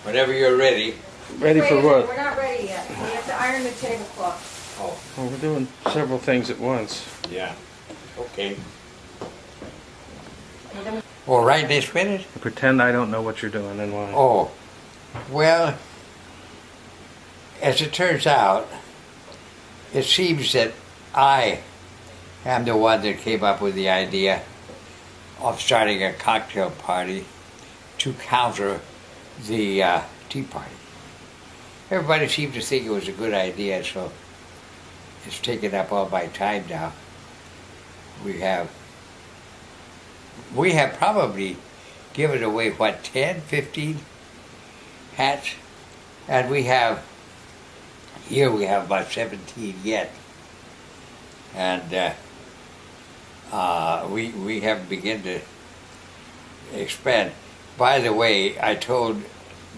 Whenever you're ready. Ready for what? We're not ready yet. We have to iron the tablecloth. Oh, Well, we're doing several things at once. yeah. Okay. We're gonna- Well, right this minute? Pretend I don't know what you're doing and why. Oh, well, as it turns out, it seems that I am the one that came up with the idea of starting a cocktail party to counter the Tea Party. Everybody seemed to think it was a good idea, so it's taken up all my time now. We have probably given away, 10, 15 hats? And we have about 17 yet. And we have begun to expand. By the way, I told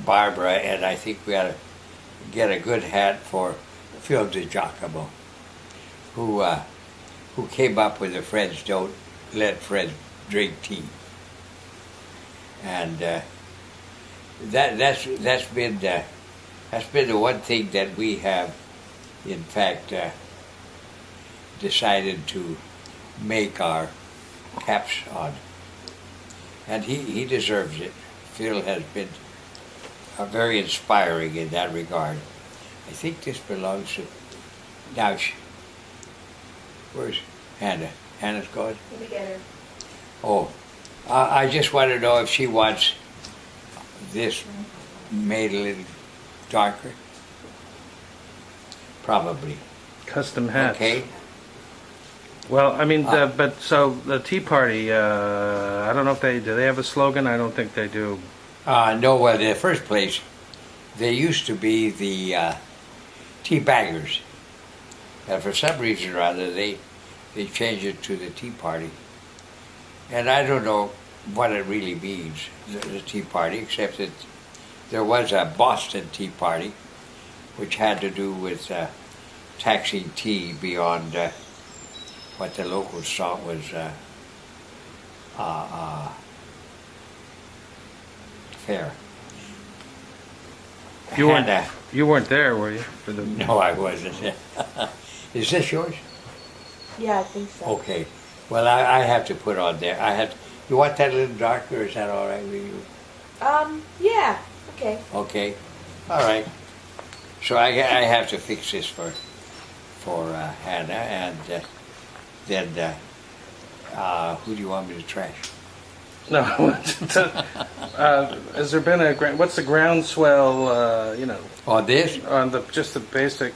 Barbara, and I think we ought to get a good hat for Phil DiGiacomo, who came up with the Friends Don't Let Friends Drink Tea. And that's been the one thing that we have, in fact, decided to make our caps on. And he deserves it. Phil has been very inspiring in that regard. I think this belongs to... Now, where's Hannah? Hannah's gone? Let me get her. Oh, I just want to know if she wants this made a little darker. Probably. Custom hats. Okay. Well, I mean, but so the Tea Party, I don't know if do they have a slogan? I don't think they do. No, well, in the first place, they used to be the tea baggers. And for some reason or other, they changed it to the Tea Party. And I don't know what it really means, the Tea Party, except that there was a Boston Tea Party, which had to do with taxing tea beyond what the locals thought was fair. You weren't there, were you? For the No, I wasn't. Is this yours? Yeah, I think so. Okay. Well, I have to put on there. You want that a little darker, or is that all right with you? Yeah. Okay. Okay. All right. So I have to fix this for Hannah, and then who do you want me to trash? No. Has there been what's the groundswell? On this? On just the basic,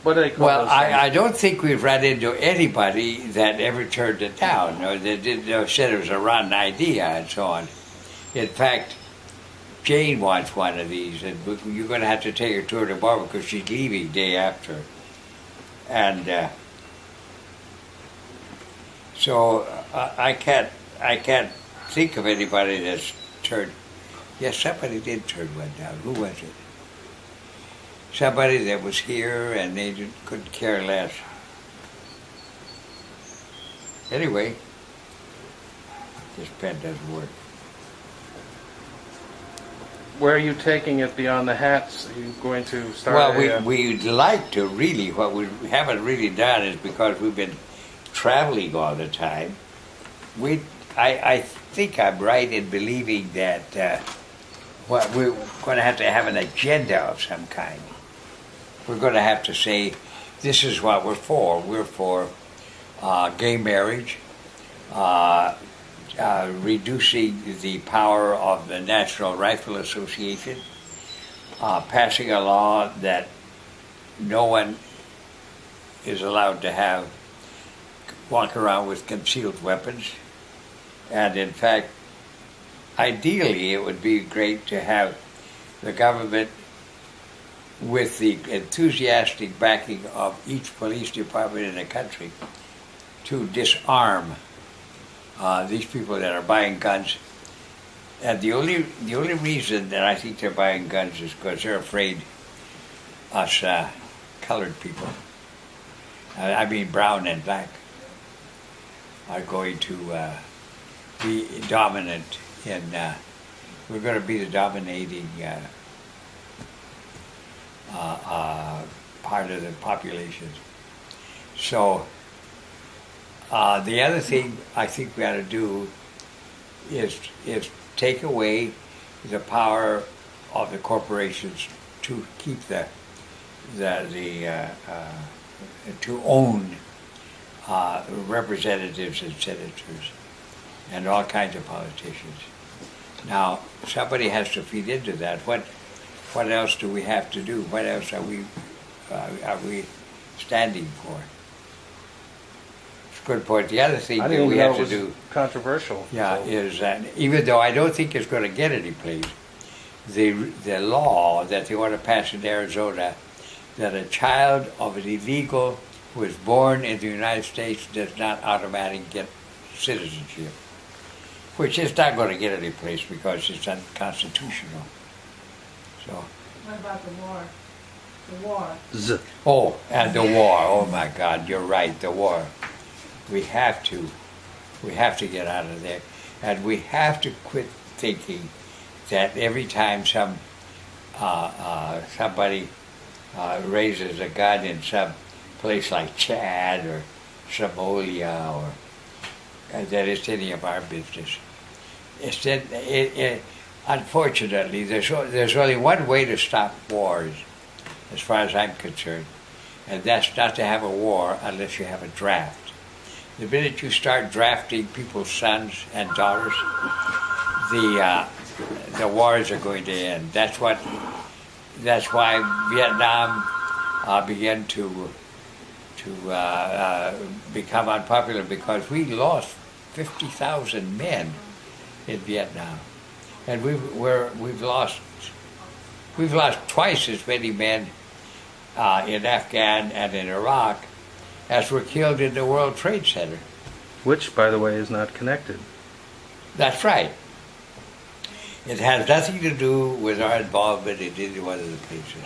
what do they call Well, those things? I don't think we've run into anybody that ever turned it down, or that said it was a rotten idea and so on. In fact, Jane wants one of these, and you're going to have to take her to her tomorrow because she's leaving day after. And so I can't think of anybody that's turned. Yes, somebody did turn one down. Who was it? Somebody that was here and they couldn't care less. Anyway, this pen doesn't work. Where are you taking it beyond the hats? Are you going to start? Well, we'd like to really. What we haven't really done is because we've been traveling all the time. I think I'm right in believing that we're going to have an agenda of some kind. We're going to have to say, this is what we're for. We're for gay marriage, reducing the power of the National Rifle Association, passing a law that no one is allowed to walk around with concealed weapons. And in fact, ideally, it would be great to have the government, with the enthusiastic backing of each police department in the country, to disarm these people that are buying guns. And the only reason that I think they're buying guns is because they're afraid us colored people, I mean brown and black, are going to be dominant in, we're going to be the dominating part of the population. So the other thing I think we ought to do is take away the power of the corporations to keep to own representatives and senators and all kinds of politicians. Now, somebody has to feed into that. What else do we have to do? What else are we standing for? It's a good point. The other thing I that didn't we even know have it to was do, controversial. yeah, so. is that even though I don't think it's going to get any place, the law that they want to pass in Arizona, that a child of an illegal who is born in the United States does not automatically get citizenship, which is not going to get any place because it's unconstitutional. So. What about the war? The war. Z. Oh, and the war. Oh my God, you're right. The war. We have to get out of there, and we have to quit thinking that every time somebody raises a gun in some place like Chad or Somalia or that it's any of our business. Unfortunately, there's only one way to stop wars, as far as I'm concerned, and that's not to have a war unless you have a draft. The minute you start drafting people's sons and daughters, the wars are going to end. That's why Vietnam began to become unpopular, because we lost 50,000 men in Vietnam, and we've lost twice as many men in Afghan and in Iraq as were killed in the World Trade Center. Which, by the way, is not connected. That's right. It has nothing to do with our involvement in either one of the places.